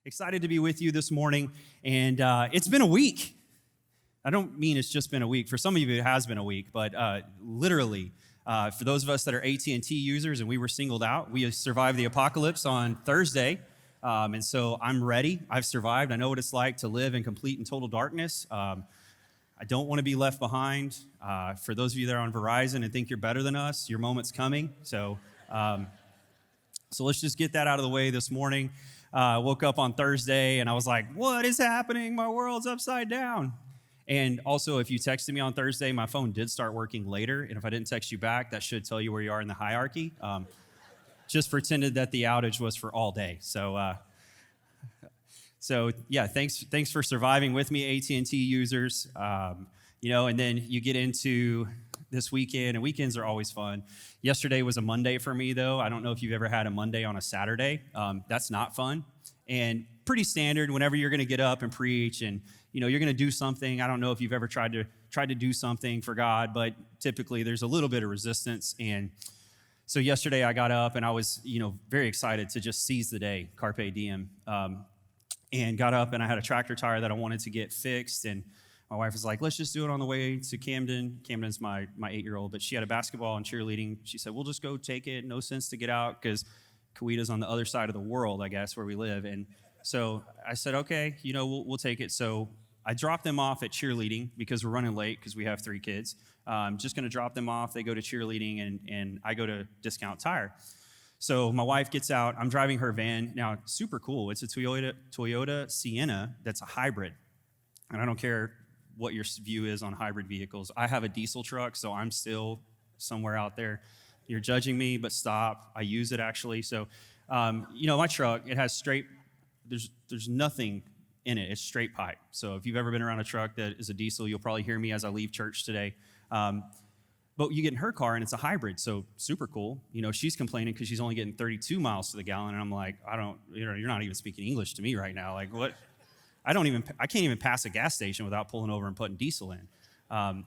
Excited to be with you this morning, and it's been a week. I don't mean it's just been a week. For some of you, it has been a week, but literally, for those of us that are AT&T users and we were singled out, we survived the apocalypse on Thursday, and so I'm ready. I've survived. I know what it's like to live in complete and total darkness. I don't want to be left behind. For those of you that are on Verizon and think you're better than us, your moment's coming. So let's just get that out of the way this morning. Woke up on Thursday and I was like, what is happening? My world's upside down. And also, if you texted me on Thursday, my phone did start working later. And if I didn't text you back, that should tell you where you are in the hierarchy. Just pretended that the outage was for all day. So yeah, thanks for surviving with me, AT&T users. And then you get into this weekend, and weekends are always fun. Yesterday was a Monday for me, though. I don't know if you've ever had a Monday on a Saturday. That's not fun, and pretty standard whenever you're going to get up and preach, and you're going to do something. I don't know if you've ever tried to do something for God, but typically there's a little bit of resistance. And so yesterday I got up and I was, very excited to just seize the day, carpe diem, and got up and I had a tractor tire that I wanted to get fixed, and my wife was like, let's just do it on the way to Camden. Camden's my 8-year-old, but she had a basketball and cheerleading. She said, we'll just go take it. No sense to get out because Coweta's on the other side of the world, I guess, where we live. And so I said, okay, we'll take it. So I dropped them off at cheerleading because we're running late because we have 3 kids. I'm just going to drop them off. They go to cheerleading, and I go to Discount Tire. So my wife gets out. I'm driving her van. Now, super cool. It's a Toyota Sienna that's a hybrid. And I don't care what your view is on hybrid vehicles. I have a diesel truck, so I'm still somewhere out there. You're judging me, but stop. I use it actually. So, my truck, it has straight, there's nothing in it. It's straight pipe. So if you've ever been around a truck that is a diesel, you'll probably hear me as I leave church today. But you get in her car and it's a hybrid, so super cool. She's complaining because she's only getting 32 miles to the gallon, and I'm like, you're not even speaking English to me right now. Like, what? I can't even pass a gas station without pulling over and putting diesel in.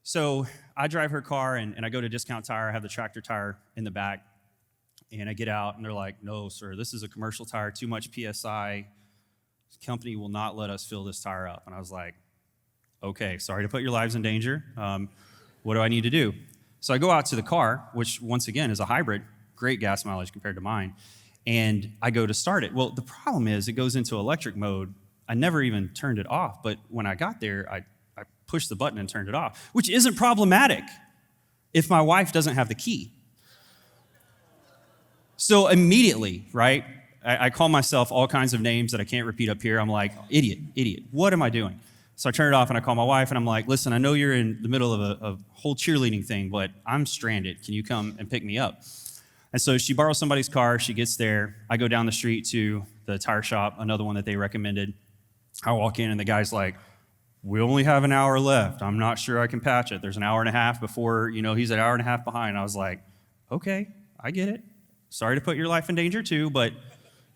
So I drive her car and I go to Discount Tire. I have the tractor tire in the back, and I get out and they're like, no, sir, this is a commercial tire, too much PSI. The company will not let us fill this tire up. And I was like, okay, sorry to put your lives in danger. What do I need to do? So I go out to the car, which once again is a hybrid, great gas mileage compared to mine. And I go to start it. Well, the problem is it goes into electric mode. I never even turned it off, but when I got there, I pushed the button and turned it off, which isn't problematic if my wife doesn't have the key. So immediately, right, I call myself all kinds of names that I can't repeat up here. I'm like, idiot, what am I doing? So I turn it off and I call my wife and I'm like, listen, I know you're in the middle of a whole cheerleading thing, but I'm stranded. Can you come and pick me up? And so she borrows somebody's car. She gets there. I go down the street to the tire shop, another one that they recommended. I walk in, and the guy's like, we only have an hour left. I'm not sure I can patch it. There's an hour and a half before, he's an hour and a half behind. I was like, okay, I get it. Sorry to put your life in danger too, but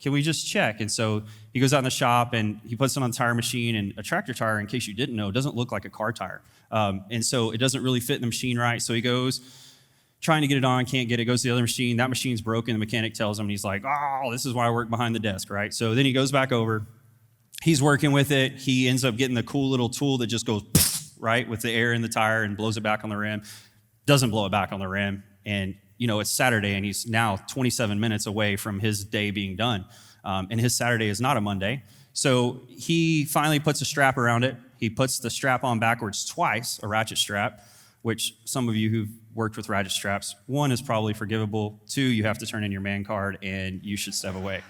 can we just check? And so he goes out in the shop, and he puts it on the tire machine. And a tractor tire, in case you didn't know, doesn't look like a car tire. And so it doesn't really fit in the machine right. So he goes, trying to get it on, can't get it, goes to the other machine. That machine's broken. The mechanic tells him, and he's like, oh, this is why I work behind the desk, right? So then he goes back over. He's working with it. He ends up getting the cool little tool that just goes, right, with the air in the tire and blows it back on the rim. Doesn't blow it back on the rim. And, it's Saturday, and he's now 27 minutes away from his day being done. And his Saturday is not a Monday. So he finally puts a strap around it. He puts the strap on backwards twice, a ratchet strap, which some of you who've worked with ratchet straps, 1 is probably forgivable. 2, you have to turn in your man card and you should step away.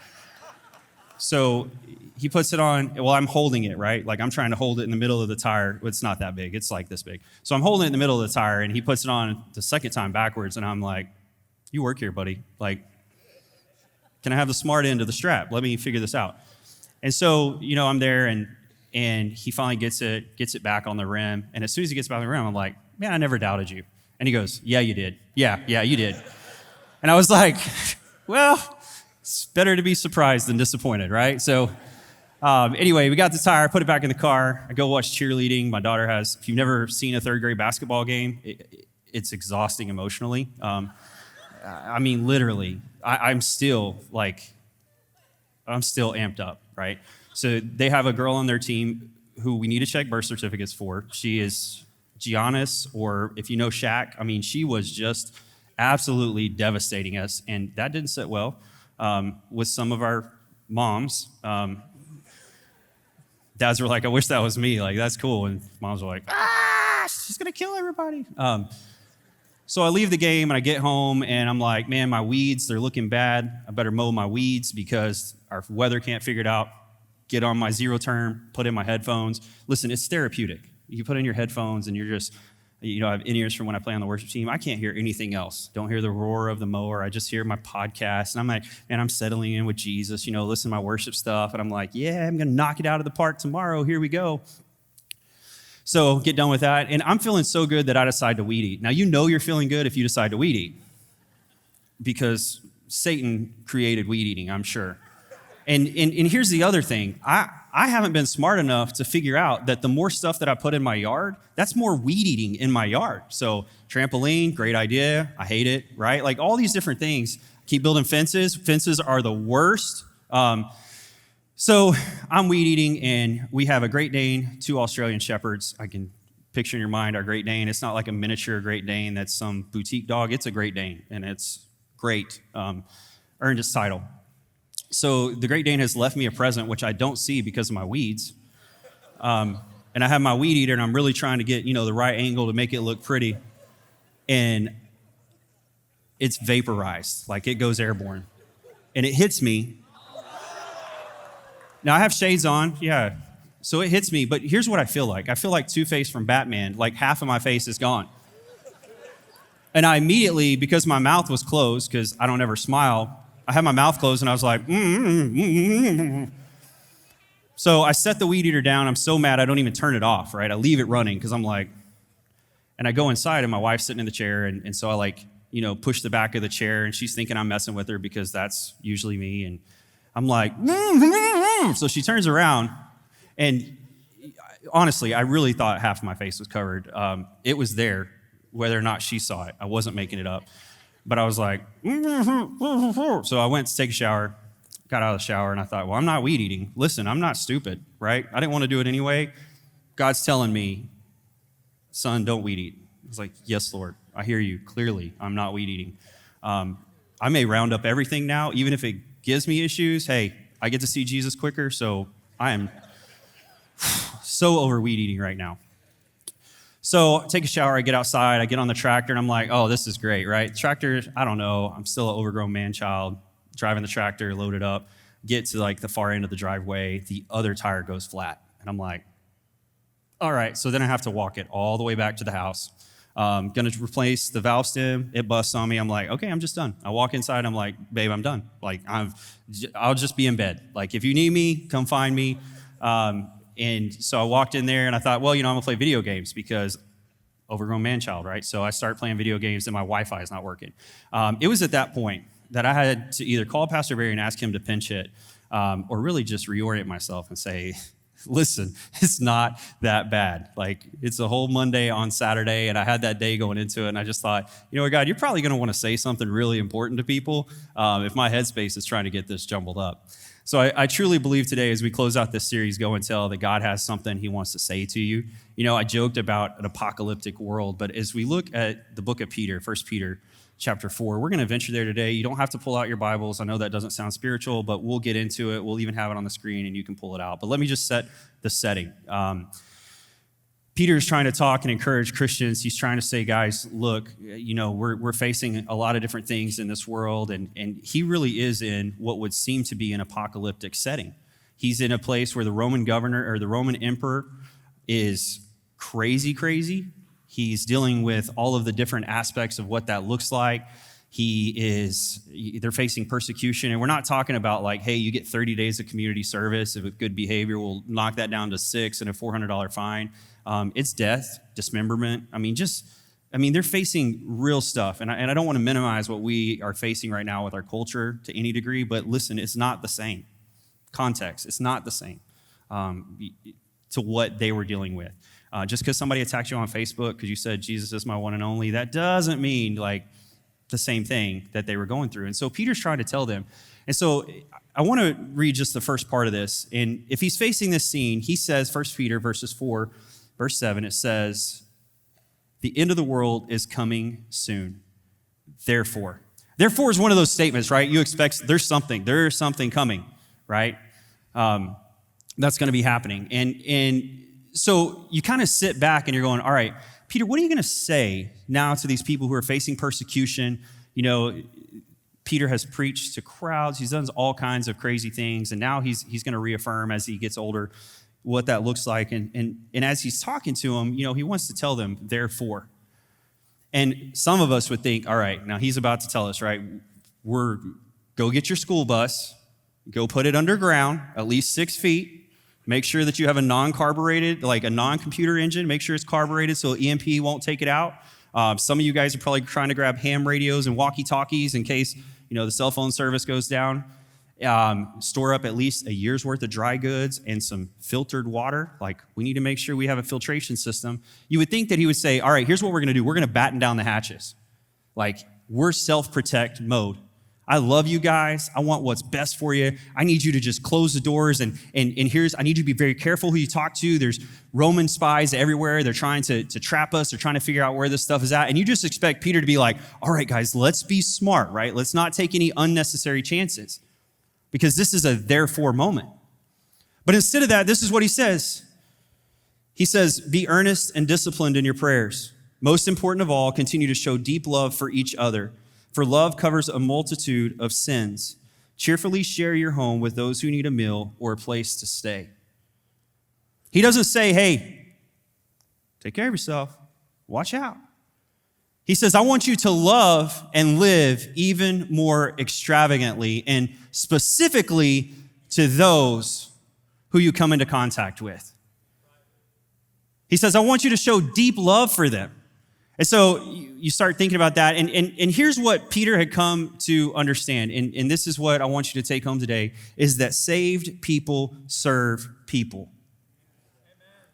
So he puts it on. Well, I'm holding it, right? Like I'm trying to hold it in the middle of the tire. It's not that big. It's like this big. So I'm holding it in the middle of the tire, and he puts it on the second time backwards, and I'm like, you work here, buddy. Like, can I have the smart end of the strap? Let me figure this out. And so, I'm there, and he finally gets it back on the rim. And as soon as he gets back on the rim, I'm like, man, I never doubted you. And he goes, yeah, you did. Yeah, you did. And I was like, well, it's better to be surprised than disappointed, right? So anyway, we got the tire, put it back in the car. I go watch cheerleading. My daughter has, if you've never seen a third grade basketball game, it's exhausting emotionally. I mean, literally, I'm still like, I'm still amped up, right? So they have a girl on their team who we need to check birth certificates for. She is Giannis, or if you know Shaq, I mean, she was just absolutely devastating us, and that didn't sit well with some of our moms. Dads were like, I wish that was me. Like, that's cool. And moms were like, she's going to kill everybody. So I leave the game and I get home and I'm like, man, my weeds, they're looking bad. I better mow my weeds because our weather can't figure it out. Get on my zero turn, put in my headphones. Listen, it's therapeutic. You put in your headphones and you're just, I have in-ears from when I play on the worship team. I can't hear anything else. Don't hear the roar of the mower. I just hear my podcast. And I'm like, man, I'm settling in with Jesus, listen to my worship stuff. And I'm like, yeah, I'm going to knock it out of the park tomorrow. Here we go. So get done with that. And I'm feeling so good that I decide to weed eat. Now, you're feeling good if you decide to weed eat because Satan created weed eating, I'm sure. And here's the other thing. I haven't been smart enough to figure out that the more stuff that I put in my yard, that's more weed eating in my yard. So trampoline, great idea. I hate it, right? Like all these different things. Keep building fences. Fences are the worst. So I'm weed eating, and we have a Great Dane, 2 Australian Shepherds. I can picture in your mind our Great Dane. It's not like a miniature Great Dane that's some boutique dog. It's a Great Dane, and it's great. Earned its title. So the Great Dane has left me a present, which I don't see because of my weeds. And I have my weed eater, and I'm really trying to get, the right angle to make it look pretty. And it's vaporized, like it goes airborne. And it hits me. Now, I have shades on, yeah. So it hits me, but here's what I feel like. I feel like Two-Face from Batman, like half of my face is gone. And I immediately, because my mouth was closed, because I don't ever smile, I had my mouth closed and I was like, So I set the weed eater down. I'm so mad I don't even turn it off, right? I leave it running because I'm like, and I go inside and my wife's sitting in the chair. And so I push the back of the chair and she's thinking I'm messing with her because that's usually me. And I'm like, so she turns around and honestly, I really thought half of my face was covered. It was there, whether or not she saw it. I wasn't making it up. But I was like, so I went to take a shower, got out of the shower, and I thought, well, I'm not weed eating. Listen, I'm not stupid, right? I didn't want to do it anyway. God's telling me, son, don't weed eat. I was like, yes, Lord, I hear you clearly. I'm not weed eating. I may round up everything now, even if it gives me issues. Hey, I get to see Jesus quicker, so I am so over weed eating right now. So I take a shower, I get outside, I get on the tractor, and I'm like, oh, this is great, right? Tractor, I don't know, I'm still an overgrown man-child, driving the tractor, loaded up, get to the far end of the driveway, the other tire goes flat. And I'm like, all right, so then I have to walk it all the way back to the house. Gonna replace the valve stem, it busts on me, I'm like, okay, I'm just done. I walk inside, I'm like, babe, I'm done. I'll just be in bed. If you need me, come find me. And so I walked in there and I thought, well, I'm gonna play video games because overgrown man-child, right? So I start playing video games and my Wi-Fi is not working. It was at that point that I had to either call Pastor Barry and ask him to pinch hit or really just reorient myself and say, listen, it's not that bad. It's a whole Monday on Saturday and I had that day going into it and I just thought, God, you're probably gonna wanna say something really important to people if my headspace is trying to get this jumbled up. So I truly believe today as we close out this series, Go and Tell, that God has something he wants to say to you. I joked about an apocalyptic world, but as we look at the book of Peter, 1 Peter chapter 4, we're going to venture there today. You don't have to pull out your Bibles. I know that doesn't sound spiritual, but we'll get into it. We'll even have it on the screen and you can pull it out. But let me just set the setting. Peter is trying to talk and encourage Christians. He's trying to say, guys, look, we're facing a lot of different things in this world, and he really is in what would seem to be an apocalyptic setting. He's in a place where the Roman governor or the Roman emperor is crazy. He's dealing with all of the different aspects of what that looks like. They're facing persecution, and we're not talking about hey, you get 30 days of community service. If with good behavior, we'll knock that down to 6 and a $400 fine. It's death, dismemberment. They're facing real stuff. And I don't want to minimize what we are facing right now with our culture to any degree, but listen, it's not the same. Context, it's not the same to what they were dealing with. Just because somebody attacks you on Facebook because you said Jesus is my one and only, that doesn't mean the same thing that they were going through. And so Peter's trying to tell them. And so I want to read just the first part of this. And if he's facing this scene, he says, 1 Peter verses 4, verse 7, it says, the end of the world is coming soon. Therefore is one of those statements, right? You expect there's something coming, right? That's going to be happening. And so you kind of sit back and you're going, all right, Peter, what are you going to say now to these people who are facing persecution? You know, Peter has preached to crowds. He's done all kinds of crazy things. And now he's going to reaffirm as he gets older what that looks like. And as he's talking to them, you know, he wants to tell them, therefore. And some of us would think, all right, now he's about to tell us, right? Go get your school bus, go put it underground, at least 6 feet. Make sure that you have a non-carbureted, like a non-computer engine. Make sure it's carbureted so EMP won't take it out. Some of you guys are probably trying to grab ham radios and walkie-talkies in case, you know, the cell phone service goes down. Store up at least a year's worth of dry goods and some filtered water. Like, we need to make sure we have a filtration system. You would think that he would say, all right, here's what we're going to do. We're going to batten down the hatches. Like, we're self-protect mode. I love you guys. I want what's best for you. I need you to just close the doors and I need you to be very careful who you talk to. There's Roman spies everywhere. They're trying to trap us. They're trying to figure out where this stuff is at. And you just expect Peter to be like, all right, guys, let's be smart, right? Let's not take any unnecessary chances because this is a therefore moment. But instead of that, this is what he says. He says, be earnest and disciplined in your prayers. Most important of all, continue to show deep love for each other. For love covers a multitude of sins. Cheerfully share your home with those who need a meal or a place to stay. He doesn't say, hey, take care of yourself. Watch out. He says, I want you to love and live even more extravagantly and specifically to those who you come into contact with. He says, I want you to show deep love for them. And so you start thinking about that. And here's what Peter had come to understand. And this is what I want you to take home today, is that saved people serve people.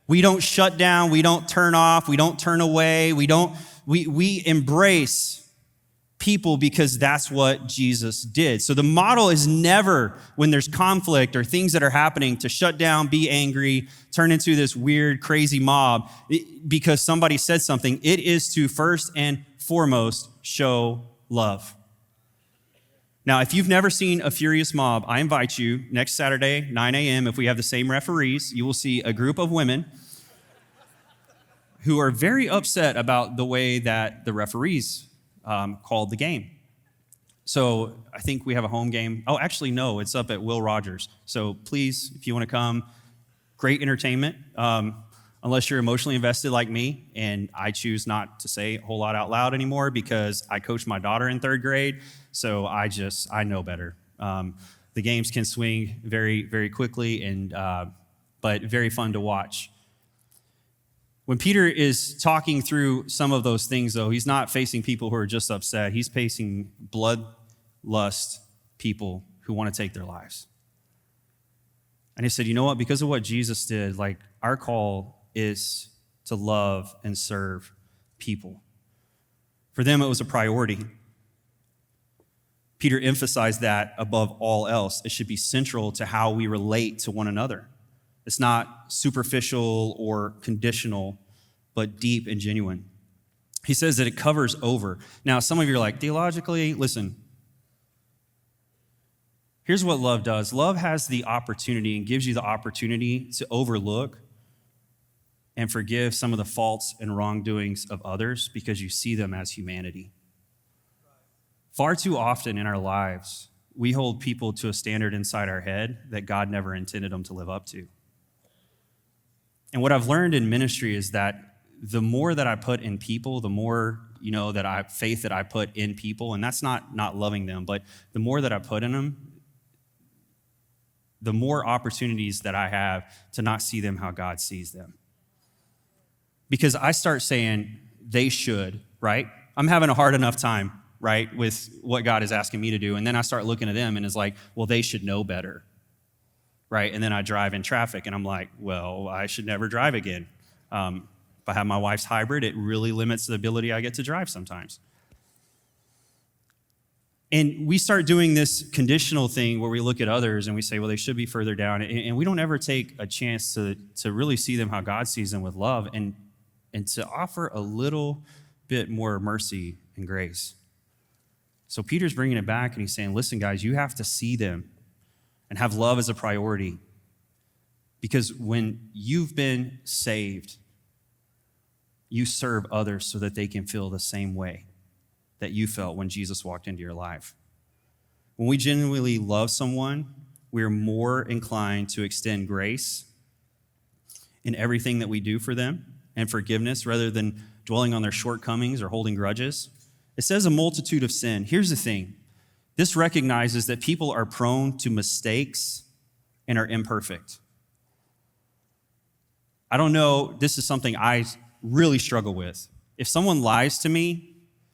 We don't shut down. We don't turn off. We don't turn away. We embrace people because that's what Jesus did. So the model is never, when there's conflict or things that are happening, to shut down, be angry, turn into this weird, crazy mob because somebody said something. It is to first and foremost show love. Now, if you've never seen a furious mob, I invite you next Saturday, 9 a.m., if we have the same referees, you will see a group of women who are very upset about the way that the referees called the game. So I think we have a home game. Oh, actually, no, it's up at Will Rogers. So please, if you want to come, great entertainment. Unless you're emotionally invested like me, and I choose not to say a whole lot out loud anymore because I coached my daughter in 3rd grade, so I know better. The games can swing very, very quickly, but very fun to watch. When Peter is talking through some of those things, though, he's not facing people who are just upset. He's facing bloodlust people who want to take their lives. And he said, you know what? Because of what Jesus did, like, our call is to love and serve people. For them, it was a priority. Peter emphasized that above all else. It should be central to how we relate to one another. It's not superficial or conditional, but deep and genuine. He says that it covers over. Now, some of you are like, theologically, listen. Here's what love does. Love has the opportunity and gives you the opportunity to overlook and forgive some of the faults and wrongdoings of others because you see them as humanity. Far too often in our lives, we hold people to a standard inside our head that God never intended them to live up to. And what I've learned in ministry is that the more that I put in people, the more, faith that I put in people, and that's not loving them, but the more that I put in them, the more opportunities that I have to not see them how God sees them. Because I start saying they should, right? I'm having a hard enough time, right, with what God is asking me to do. And then I start looking at them and it's like, well, they should know better. Right? And then I drive in traffic and I'm like, well, I should never drive again. If I have my wife's hybrid, it really limits the ability I get to drive sometimes. And we start doing this conditional thing where we look at others and we say, well, they should be further down. And we don't ever take a chance to really see them how God sees them with love and to offer a little bit more mercy and grace. So Peter's bringing it back and he's saying, listen, guys, you have to see them and have love as a priority. Because when you've been saved, you serve others so that they can feel the same way that you felt when Jesus walked into your life. When we genuinely love someone, we're more inclined to extend grace in everything that we do for them and forgiveness rather than dwelling on their shortcomings or holding grudges. It says a multitude of sin. Here's the thing. This recognizes that people are prone to mistakes and are imperfect. I don't know, this is something I really struggle with. If someone lies to me,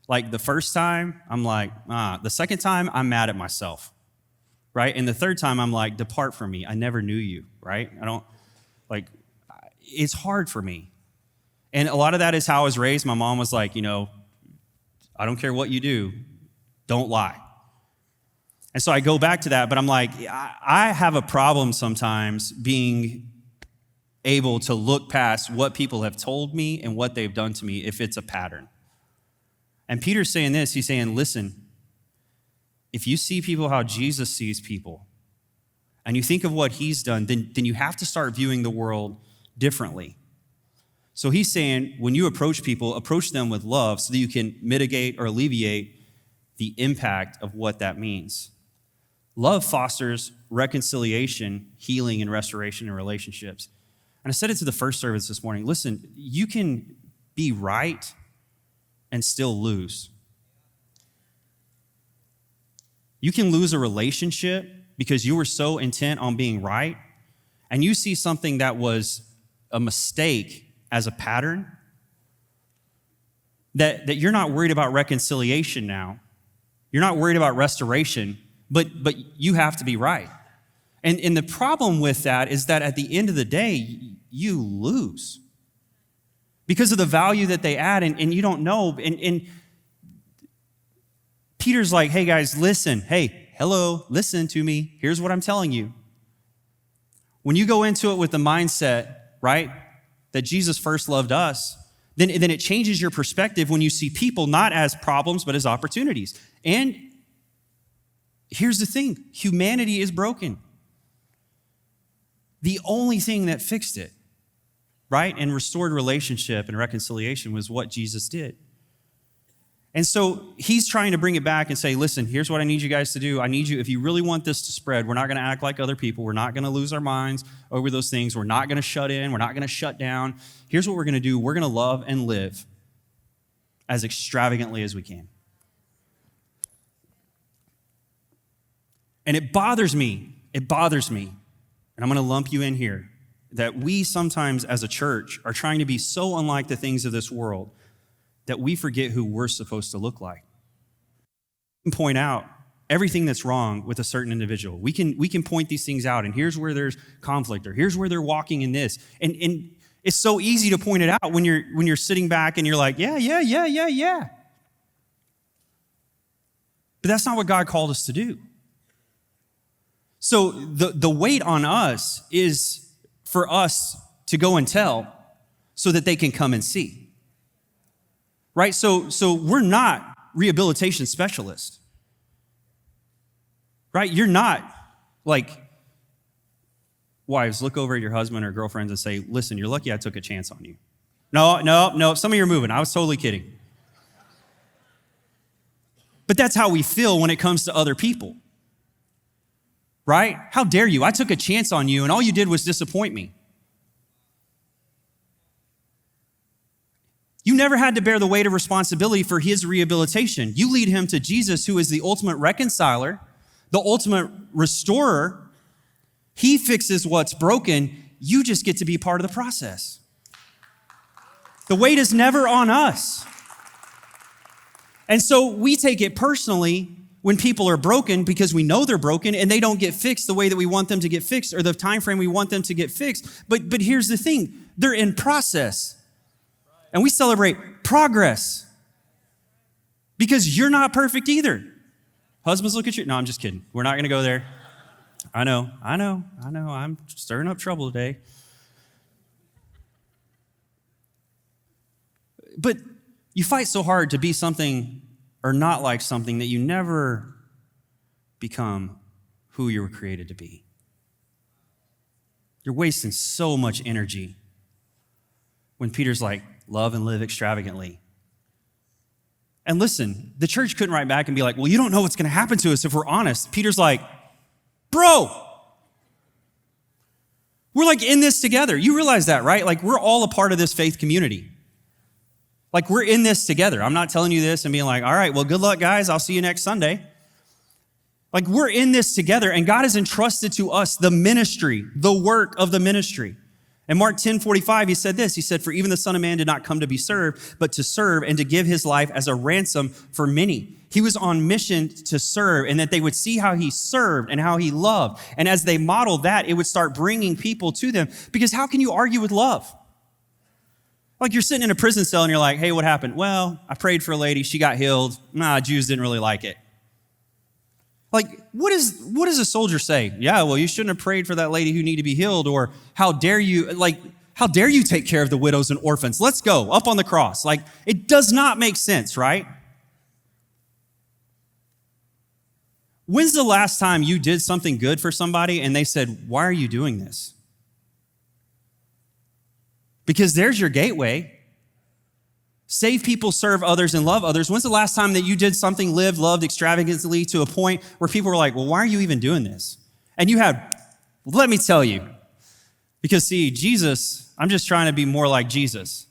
like the first time, I'm like, the second time, I'm mad at myself, right? And the third time, I'm like, depart from me. I never knew you, right? It's hard for me. And a lot of that is how I was raised. My mom was like, I don't care what you do, don't lie. And so I go back to that, but I'm like, I have a problem sometimes being able to look past what people have told me and what they've done to me if it's a pattern. And Peter's saying this, he's saying, listen, if you see people how Jesus sees people, and you think of what he's done, then you have to start viewing the world differently. So he's saying, when you approach people, approach them with love so that you can mitigate or alleviate the impact of what that means. Love fosters reconciliation, healing, and restoration in relationships. And I said it to the first service this morning. Listen, you can be right and still lose. You can lose a relationship because you were so intent on being right, and you see something that was a mistake as a pattern, that you're not worried about reconciliation now. You're not worried about restoration, but you have to be right. And the problem with that is that at the end of the day, you lose because of the value that they add, and you don't know. And Peter's like, hey guys, listen. Hey, hello, listen to me. Here's what I'm telling you. When you go into it with the mindset, right, that Jesus first loved us, then it changes your perspective when you see people not as problems, but as opportunities. And here's the thing, humanity is broken. The only thing that fixed it, right, and restored relationship and reconciliation was what Jesus did. And so he's trying to bring it back and say, listen, here's what I need you guys to do. I need you, if you really want this to spread, we're not going to act like other people. We're not going to lose our minds over those things. We're not going to shut in. We're not going to shut down. Here's what we're going to do. We're going to love and live as extravagantly as we can. And it bothers me, and I'm going to lump you in here, that we sometimes as a church are trying to be so unlike the things of this world that we forget who we're supposed to look like. We can point out everything that's wrong with a certain individual. We can point these things out, and here's where there's conflict, or here's where they're walking in this. And it's so easy to point it out when you're sitting back and you're like, yeah. But that's not what God called us to do. So the weight on us is for us to go and tell so that they can come and see. Right? So we're not rehabilitation specialists. Right? You're not like, wives, look over at your husband or girlfriends and say, listen, you're lucky I took a chance on you. No, some of you are moving. I was totally kidding. But that's how we feel when it comes to other people. Right? How dare you? I took a chance on you and all you did was disappoint me. You never had to bear the weight of responsibility for his rehabilitation. You lead him to Jesus, who is the ultimate reconciler, the ultimate restorer. He fixes what's broken. You just get to be part of the process. The weight is never on us. And so we take it personally when people are broken because we know they're broken and they don't get fixed the way that we want them to get fixed or the time frame we want them to get fixed. But here's the thing, they're in process. And we celebrate progress because you're not perfect either. Husbands, look at you. No, I'm just kidding. We're not going to go there. I know. I'm stirring up trouble today. But you fight so hard to be something or not like something that you never become who you were created to be. You're wasting so much energy when Peter's like, love and live extravagantly. And listen, the church couldn't write back and be like, well, you don't know what's going to happen to us if we're honest. Peter's like, bro, we're like in this together. You realize that, right? Like we're all a part of this faith community. Like we're in this together. I'm not telling you this and being like, all right, well, good luck, guys. I'll see you next Sunday. Like we're in this together, and God has entrusted to us the ministry, the work of the ministry. In Mark 10:45, he said this. He said, for even the Son of Man did not come to be served, but to serve and to give his life as a ransom for many. He was on mission to serve, and that they would see how he served and how he loved. And as they modeled that, it would start bringing people to them. Because how can you argue with love? Like you're sitting in a prison cell and you're like, hey, what happened? Well, I prayed for a lady. She got healed. Jews didn't really like it. Like, what does a soldier say? Yeah, well, you shouldn't have prayed for that lady who needed to be healed, or how dare you take care of the widows and orphans? Let's go, up on the cross. Like, it does not make sense, right? When's the last time you did something good for somebody and they said, why are you doing this? Because there's your gateway. Save people, serve others, and love others. When's the last time that you did something, lived, loved extravagantly to a point where people were like, well, why are you even doing this? And you had, let me tell you. Because see, Jesus, I'm just trying to be more like Jesus.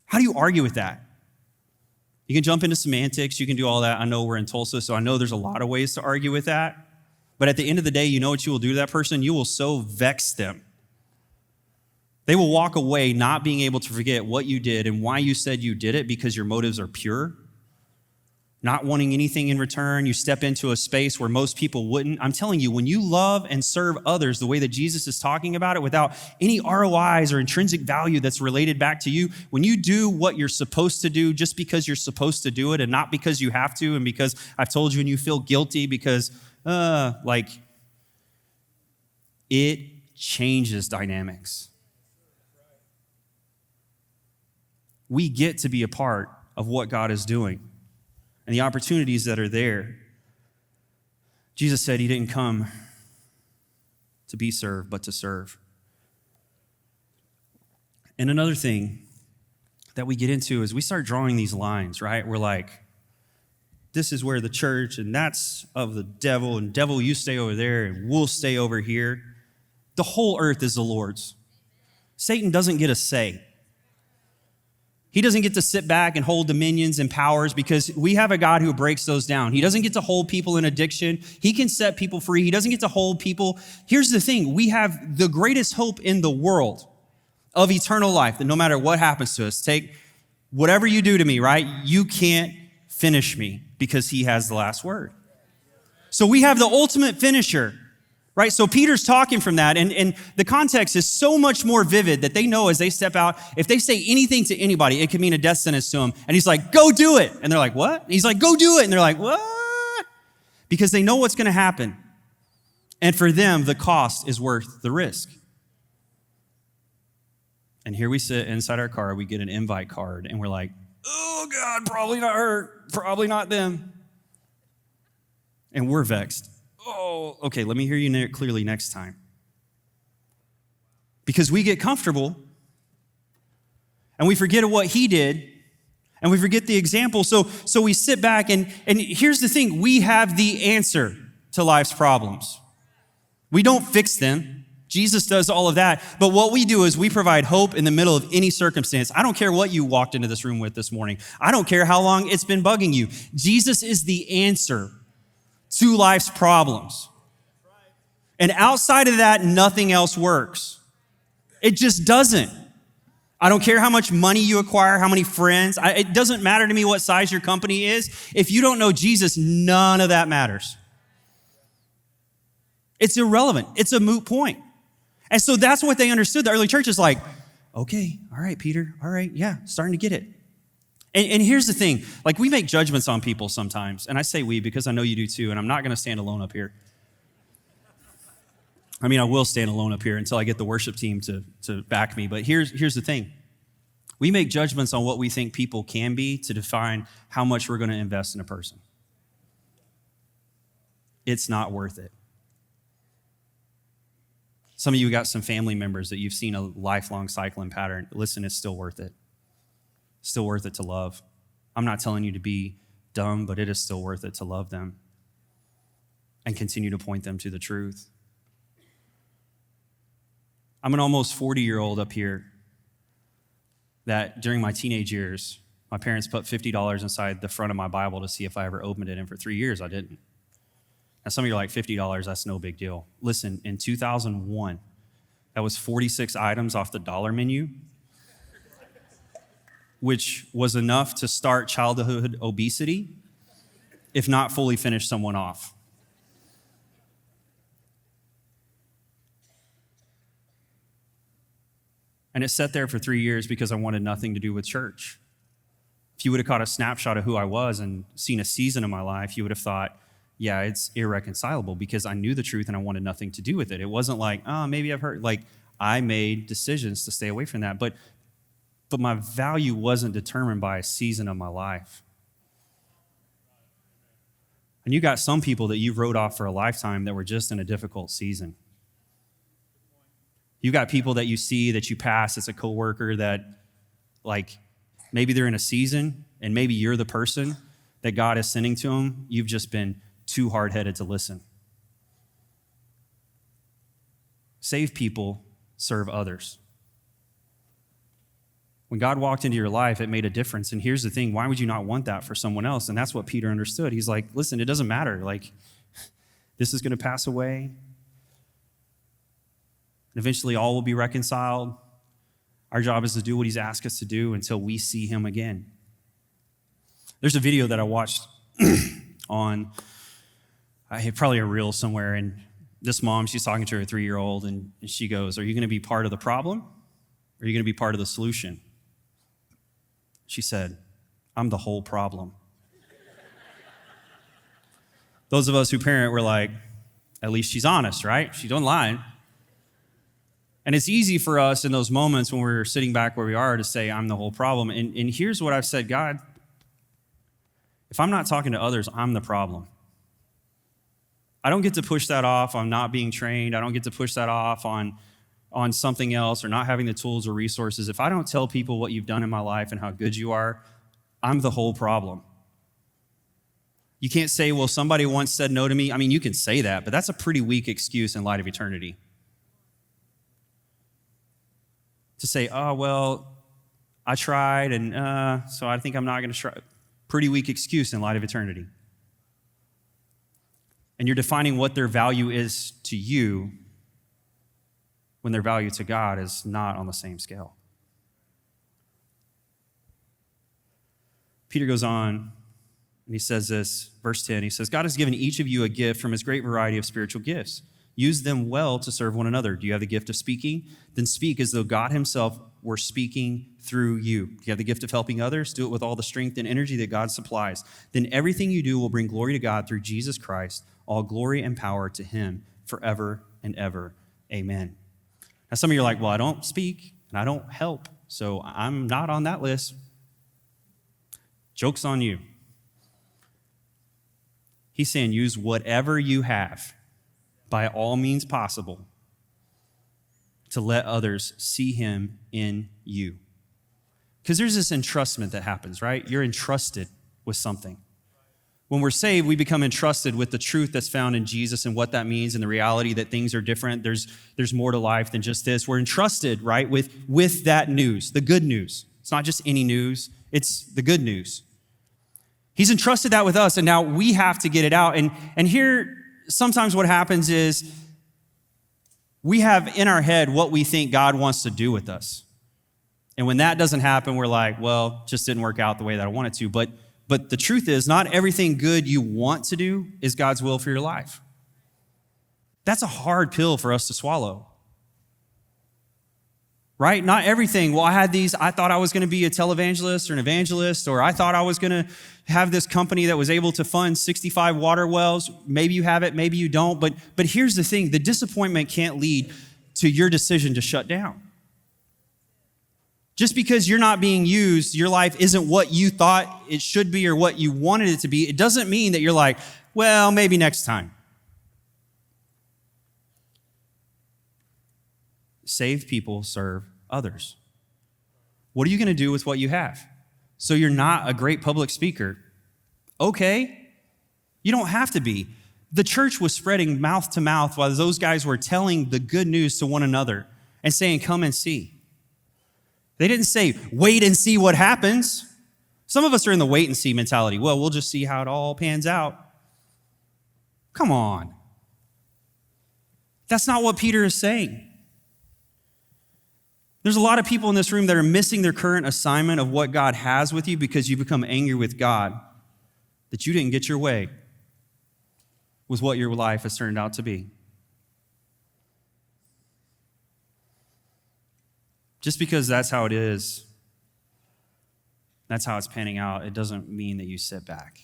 How do you argue with that? You can jump into semantics. You can do all that. I know we're in Tulsa, so I know there's a lot of ways to argue with that. But at the end of the day, you know what you will do to that person? You will so vex them. They will walk away not being able to forget what you did and why you said you did it, because your motives are pure. Not wanting anything in return. You step into a space where most people wouldn't. I'm telling you, when you love and serve others the way that Jesus is talking about it, without any ROIs or intrinsic value that's related back to you, when you do what you're supposed to do just because you're supposed to do it and not because you have to and because I've told you and you feel guilty because, it changes dynamics. We get to be a part of what God is doing and the opportunities that are there. Jesus said he didn't come to be served, but to serve. And another thing that we get into is we start drawing these lines, right? We're like, this is where the church, and that's of the devil, and devil, you stay over there, and we'll stay over here. The whole earth is the Lord's. Satan doesn't get a say. He doesn't get to sit back and hold dominions and powers, because we have a God who breaks those down. He doesn't get to hold people in addiction. He can set people free. He doesn't get to hold people. Here's the thing. We have the greatest hope in the world of eternal life, that no matter what happens to us, take whatever you do to me, right? You can't finish me, because he has the last word. So we have the ultimate finisher. Right? So Peter's talking from that, and the context is so much more vivid that they know as they step out, if they say anything to anybody, it could mean a death sentence to them. And he's like, go do it. And they're like, what? And he's like, go do it. And they're like, what? Because they know what's going to happen. And for them, the cost is worth the risk. And here we sit inside our car, we get an invite card, and we're like, oh God, probably not her, probably not them. And we're vexed. Oh, okay, let me hear you clearly next time. Because we get comfortable and we forget what he did and we forget the example. So we sit back and here's the thing. We have the answer to life's problems. We don't fix them. Jesus does all of that. But what we do is we provide hope in the middle of any circumstance. I don't care what you walked into this room with this morning. I don't care how long it's been bugging you. Jesus is the answer to life's problems. And outside of that, nothing else works. It just doesn't. I don't care how much money you acquire, how many friends. It doesn't matter to me what size your company is. If you don't know Jesus, none of that matters. It's irrelevant. It's a moot point. And so that's what they understood. The early church is like, okay, all right, Peter, all right, yeah, starting to get it. And here's the thing, like we make judgments on people sometimes, and I say we because I know you do too, and I'm not gonna stand alone up here. I mean, I will stand alone up here until I get the worship team to back me, but here's the thing. We make judgments on what we think people can be to define how much we're gonna invest in a person. It's not worth it. Some of you got some family members that you've seen a lifelong cycling pattern. Listen, it's still worth it. Still worth it to love. I'm not telling you to be dumb, but it is still worth it to love them and continue to point them to the truth. I'm an almost 40-year-old up here that during my teenage years, my parents put $50 inside the front of my Bible to see if I ever opened it, and for 3 years I didn't. Now some of you are like, $50, that's no big deal. Listen, in 2001, that was 46 items off the dollar menu, which was enough to start childhood obesity, if not fully finish someone off. And it sat there for 3 years because I wanted nothing to do with church. If you would have caught a snapshot of who I was and seen a season of my life, you would have thought, yeah, it's irreconcilable because I knew the truth and I wanted nothing to do with it. It wasn't like, oh, maybe I've heard, like I made decisions to stay away from that. But my value wasn't determined by a season of my life. And you got some people that you wrote off for a lifetime that were just in a difficult season. You got people that you see that you pass as a coworker that, like, maybe they're in a season and maybe you're the person that God is sending to them. You've just been too hard-headed to listen. Save people, serve others. When God walked into your life, it made a difference. And here's the thing, why would you not want that for someone else? And that's what Peter understood. He's like, listen, it doesn't matter. Like, this is going to pass away. Eventually, all will be reconciled. Our job is to do what he's asked us to do until we see him again. There's a video that I watched on, probably a reel somewhere, and this mom, she's talking to her 3-year-old, and she goes, are you going to be part of the problem, or are you going to be part of the solution? She said, I'm the whole problem. Those of us who parent were like, at least she's honest, right? She don't lie. And it's easy for us in those moments when we're sitting back where we are to say, I'm the whole problem. And here's what I've said, God, if I'm not talking to others, I'm the problem. I don't get to push that off on not being trained. I don't get to push that off on something else or not having the tools or resources. If I don't tell people what you've done in my life and how good you are, I'm the whole problem. You can't say, well, somebody once said no to me. I mean, you can say that, but that's a pretty weak excuse in light of eternity. To say, oh, well, I tried, and so I think I'm not going to try. Pretty weak excuse in light of eternity. And you're defining what their value is to you when their value to God is not on the same scale. Peter goes on, and he says this, verse 10, he says, God has given each of you a gift from his great variety of spiritual gifts. Use them well to serve one another. Do you have the gift of speaking? Then speak as though God himself were speaking through you. Do you have the gift of helping others? Do it with all the strength and energy that God supplies. Then everything you do will bring glory to God through Jesus Christ, all glory and power to him forever and ever. Amen. Now some of you are like, well, I don't speak and I don't help, so I'm not on that list. Joke's on you. He's saying use whatever you have by all means possible to let others see him in you. Because there's this entrustment that happens, right? You're entrusted with something. When we're saved, we become entrusted with the truth that's found in Jesus and what that means and the reality that things are different. There's more to life than just this. We're entrusted, right, with that news, the good news. It's not just any news, it's the good news. He's entrusted that with us, and now we have to get it out. And here, sometimes what happens is we have in our head what we think God wants to do with us. And when that doesn't happen, we're like, well, just didn't work out the way that I wanted to. But the truth is, not everything good you want to do is God's will for your life. That's a hard pill for us to swallow. right? Not everything. Well, I thought I was going to be a televangelist or an evangelist, or I thought I was going to have this company that was able to fund 65 water wells. Maybe you have it, maybe you don't. But here's the thing, the disappointment can't lead to your decision to shut down. Just because you're not being used, your life isn't what you thought it should be or what you wanted it to be, it doesn't mean that you're like, well, maybe next time. Save people, serve others. What are you going to do with what you have? So you're not a great public speaker. Okay, you don't have to be. The church was spreading mouth to mouth while those guys were telling the good news to one another and saying, come and see. They didn't say, wait and see what happens. Some of us are in the wait and see mentality. Well, we'll just see how it all pans out. Come on. That's not what Peter is saying. There's a lot of people in this room that are missing their current assignment of what God has with you because you become angry with God that you didn't get your way with what your life has turned out to be. Just because that's how it is, that's how it's panning out, it doesn't mean that you sit back.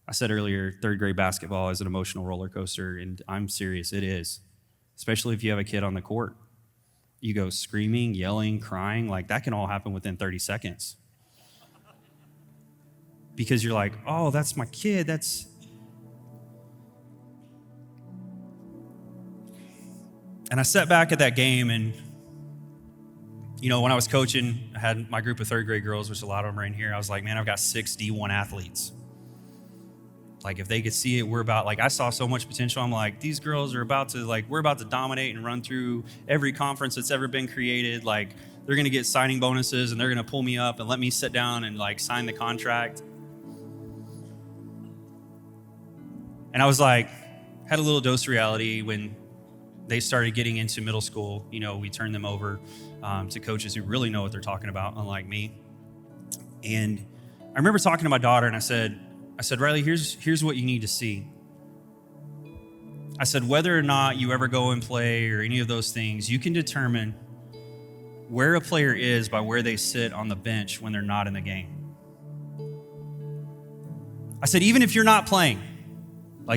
I said earlier, third grade basketball is an emotional roller coaster, and I'm serious, it is. Especially if you have a kid on the court. You go screaming, yelling, crying, like that can all happen within 30 seconds. Because you're like, oh, that's my kid, And I sat back at that game, and when I was coaching, I had my group of third grade girls, which a lot of them are in here. I was like, man, I've got 6 D1 athletes. Like, if they could see it, I saw so much potential. I'm like, these girls are we're about to dominate and run through every conference that's ever been created. Like, they're going to get signing bonuses, and they're going to pull me up and let me sit down and sign the contract. And I was like, had a little dose of reality when they started getting into middle school. We turned them over to coaches who really know what they're talking about, unlike me. And I remember talking to my daughter, and I said, Riley, here's what you need to see. I said, whether or not you ever go and play or any of those things, you can determine where a player is by where they sit on the bench when they're not in the game. I said, even if you're not playing,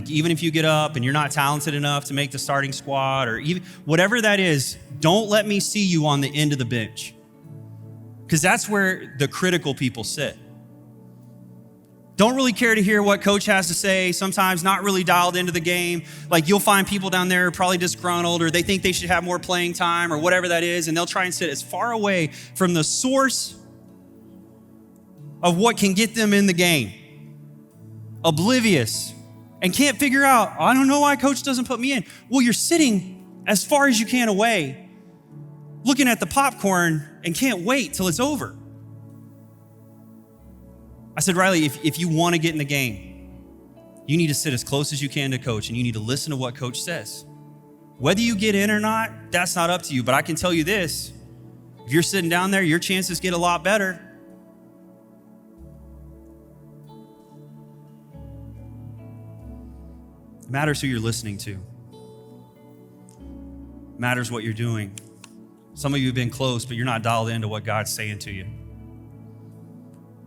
even if you get up and you're not talented enough to make the starting squad or even whatever that is, don't let me see you on the end of the bench. Because that's where the critical people sit. Don't really care to hear what coach has to say, sometimes not really dialed into the game. You'll find people down there probably disgruntled, or they think they should have more playing time or whatever that is, and they'll try and sit as far away from the source of what can get them in the game. Oblivious. And can't figure out, I don't know why coach doesn't put me in. Well, you're sitting as far as you can away, looking at the popcorn and can't wait till it's over. I said, Riley, if you want to get in the game, you need to sit as close as you can to coach, and you need to listen to what coach says. Whether you get in or not, that's not up to you. But I can tell you this, if you're sitting down there, your chances get a lot better. It matters who you're listening to. It matters what you're doing. Some of you have been close, but you're not dialed into what God's saying to you.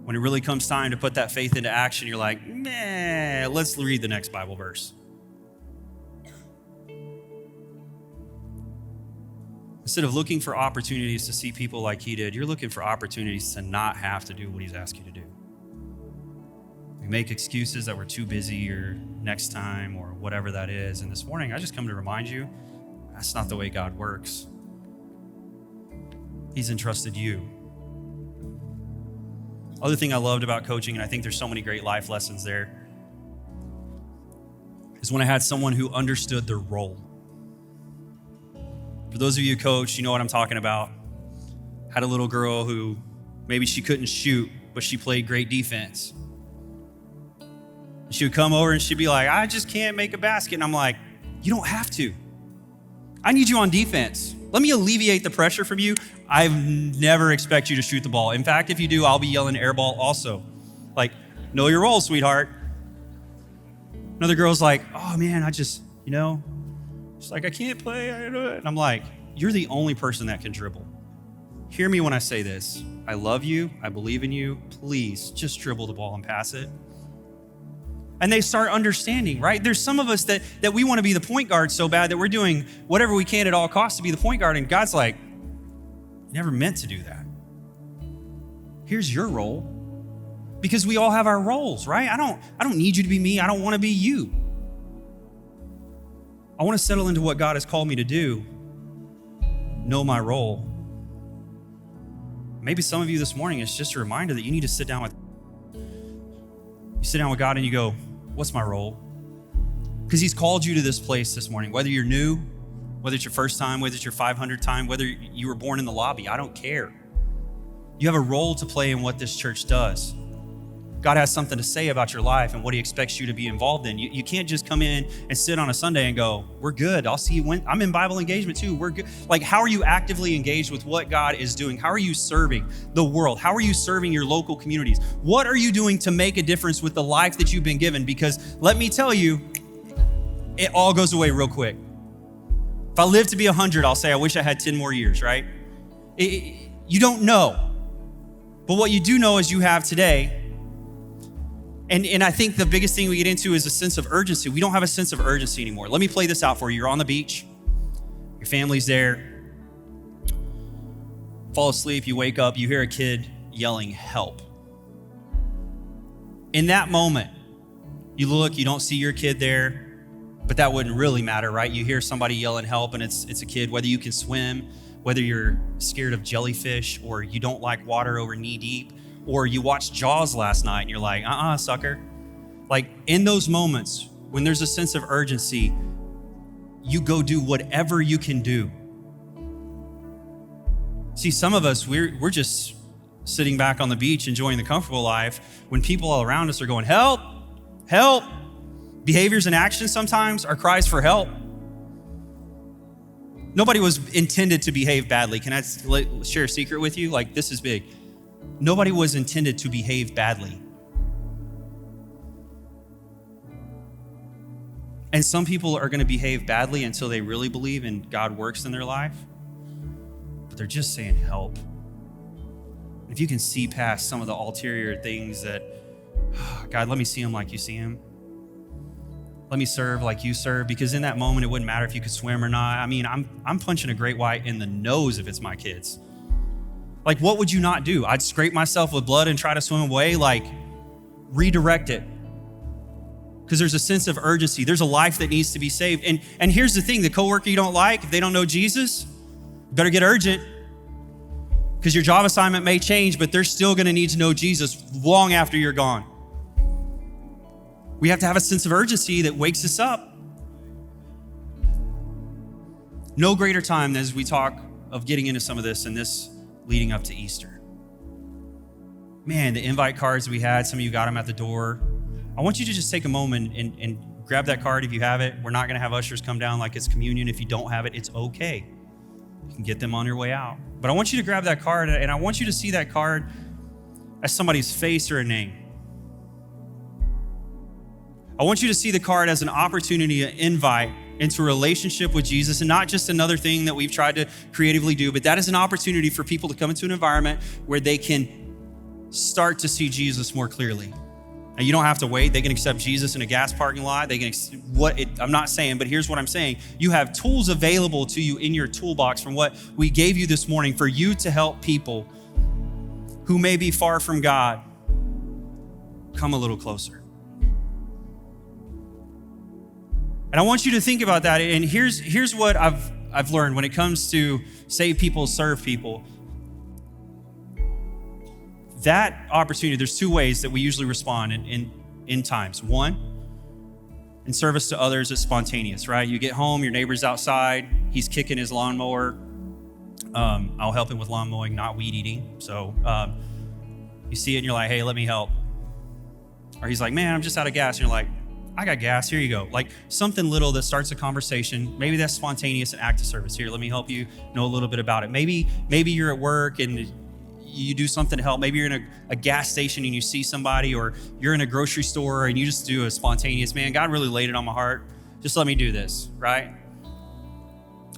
When it really comes time to put that faith into action, you're like, man, let's read the next Bible verse. Instead of looking for opportunities to see people like he did, you're looking for opportunities to not have to do what he's asked you to do. We make excuses that we're too busy or next time or whatever that is. And this morning, I just come to remind you, that's not the way God works. He's entrusted you. Other thing I loved about coaching, and I think there's so many great life lessons there, is when I had someone who understood their role. For those of you who coach, you know what I'm talking about. Had a little girl who maybe she couldn't shoot, but she played great defense. She would come over and she'd be like, I just can't make a basket. And I'm like, you don't have to. I need you on defense. Let me alleviate the pressure from you. I never expect you to shoot the ball. In fact, if you do, I'll be yelling air ball also. Know your role, sweetheart. Another girl's like, oh man, she's like, I can't play. And I'm like, you're the only person that can dribble. Hear me when I say this. I love you. I believe in you. Please just dribble the ball and pass it. And they start understanding, right? There's some of us that we want to be the point guard so bad that we're doing whatever we can at all costs to be the point guard. And God's like, never meant to do that. Here's your role. Because we all have our roles, right? I don't need you to be me. I don't want to be you. I want to settle into what God has called me to do. Know my role. Maybe some of you this morning, it's just a reminder that you need to sit down with God and you go, what's my role? Because he's called you to this place this morning, whether you're new, whether it's your first time, whether it's your 500th time, whether you were born in the lobby, I don't care. You have a role to play in what this church does. God has something to say about your life and what he expects you to be involved in. You can't just come in and sit on a Sunday and go, we're good. I'll see you when I'm in Bible engagement too. We're good. Like, how are you actively engaged with what God is doing? How are you serving the world? How are you serving your local communities? What are you doing to make a difference with the life that you've been given? Because let me tell you, it all goes away real quick. If I live to be 100, I'll say, I wish I had 10 more years, right? You don't know. But what you do know is you have today. And I think the biggest thing we get into is a sense of urgency. We don't have a sense of urgency anymore. Let me play this out for you. You're on the beach. Your family's there. Fall asleep, you wake up, you hear a kid yelling, help. In that moment, you look, you don't see your kid there, but that wouldn't really matter, right? You hear somebody yelling help and it's a kid, whether you can swim, whether you're scared of jellyfish or you don't like water over knee deep, or you watched Jaws last night and you're like, sucker. Like, in those moments, when there's a sense of urgency, you go do whatever you can do. See, some of us, we're just sitting back on the beach enjoying the comfortable life when people all around us are going, help, help. Behaviors and actions sometimes are cries for help. Nobody was intended to behave badly. Can I share a secret with you? Like, this is big. Nobody was intended to behave badly. And some people are going to behave badly until they really believe and God works in their life. But they're just saying help. If you can see past some of the ulterior things that, God, let me see him like you see him. Let me serve like you serve. Because in that moment, it wouldn't matter if you could swim or not. I mean, I'm punching a great white in the nose if it's my kids. Like, what would you not do? I'd scrape myself with blood and try to swim away, like, redirect it. Because there's a sense of urgency. There's a life that needs to be saved. And here's the thing, the coworker you don't like, if they don't know Jesus, you better get urgent. Because your job assignment may change, but they're still gonna need to know Jesus long after you're gone. We have to have a sense of urgency that wakes us up. No greater time as we talk of getting into some of this and this leading up to Easter. Man, the invite cards we had, some of you got them at the door. I want you to just take a moment and grab that card if you have it. We're not gonna have ushers come down like it's communion. If you don't have it, it's okay. You can get them on your way out. But I want you to grab that card and I want you to see that card as somebody's face or a name. I want you to see the card as an opportunity to invite into a relationship with Jesus, and not just another thing that we've tried to creatively do, but that is an opportunity for people to come into an environment where they can start to see Jesus more clearly. And you don't have to wait. They can accept Jesus in a gas parking lot. They can, I'm not saying, but here's what I'm saying. You have tools available to you in your toolbox from what we gave you this morning for you to help people who may be far from God come a little closer. And I want you to think about that. And here's what I've learned when it comes to save people, serve people. That opportunity, there's two ways that we usually respond in times. One, in service to others, it's spontaneous, right? You get home, your neighbor's outside, he's kicking his lawnmower. I'll help him with lawn mowing, not weed eating. So you see it and you're like, hey, let me help. Or he's like, man, I'm just out of gas. And you're like, I got gas, here you go. Like something little that starts a conversation. Maybe that's spontaneous and act of service. Here, let me help you know a little bit about it. Maybe you're at work and you do something to help. Maybe you're in a gas station and you see somebody, or you're in a grocery store and you just do a spontaneous, man, God really laid it on my heart. Just let me do this, right?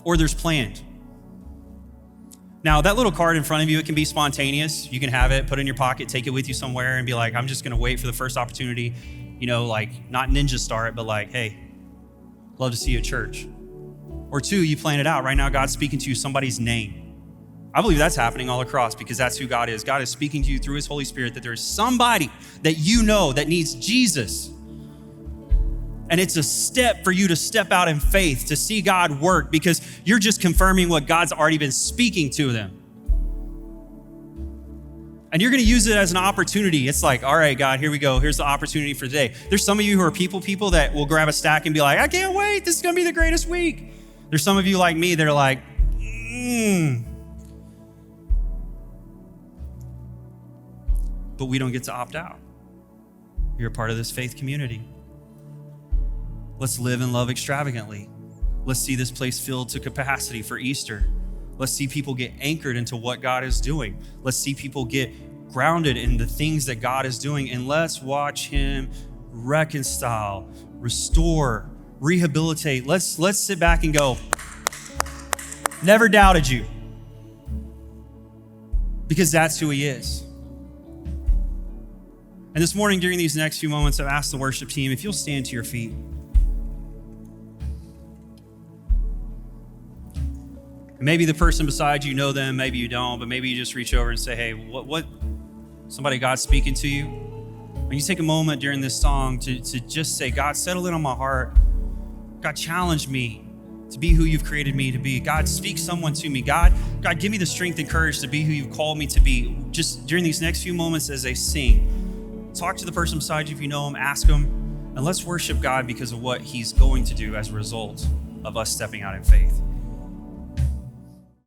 Or there's planned. Now, that little card in front of you, it can be spontaneous. You can have it, put it in your pocket, take it with you somewhere, and be like, I'm just going to wait for the first opportunity, like not ninja start, but like, hey, love to see you at church. Or two, you plan it out. Right now, God's speaking to you somebody's name. I believe that's happening all across because that's who God is. God is speaking to you through his Holy Spirit that there's somebody that you know that needs Jesus. And it's a step for you to step out in faith, to see God work because you're just confirming what God's already been speaking to them. And you're going to use it as an opportunity. It's like, all right, God, here we go. Here's the opportunity for today. There's some of you who are people that will grab a stack and be like, I can't wait. This is going to be the greatest week. There's some of you like me that are like, But we don't get to opt out. You're a part of this faith community. Let's live and love extravagantly. Let's see this place filled to capacity for Easter. Let's see people get anchored into what God is doing. Let's see people get grounded in the things that God is doing. And let's watch him reconcile, restore, rehabilitate. Let's sit back and go, never doubted you. Because that's who he is. And this morning, during these next few moments, I've asked the worship team, if you'll stand to your feet. Maybe the person beside you know them, maybe you don't, but maybe you just reach over and say, hey, what somebody God's speaking to you? And you take a moment during this song to just say, God, settle in on my heart. God, challenge me to be who you've created me to be. God, speak someone to me. God, give me the strength and courage to be who you've called me to be. Just during these next few moments as they sing, talk to the person beside you if you know him, ask him, and let's worship God because of what he's going to do as a result of us stepping out in faith.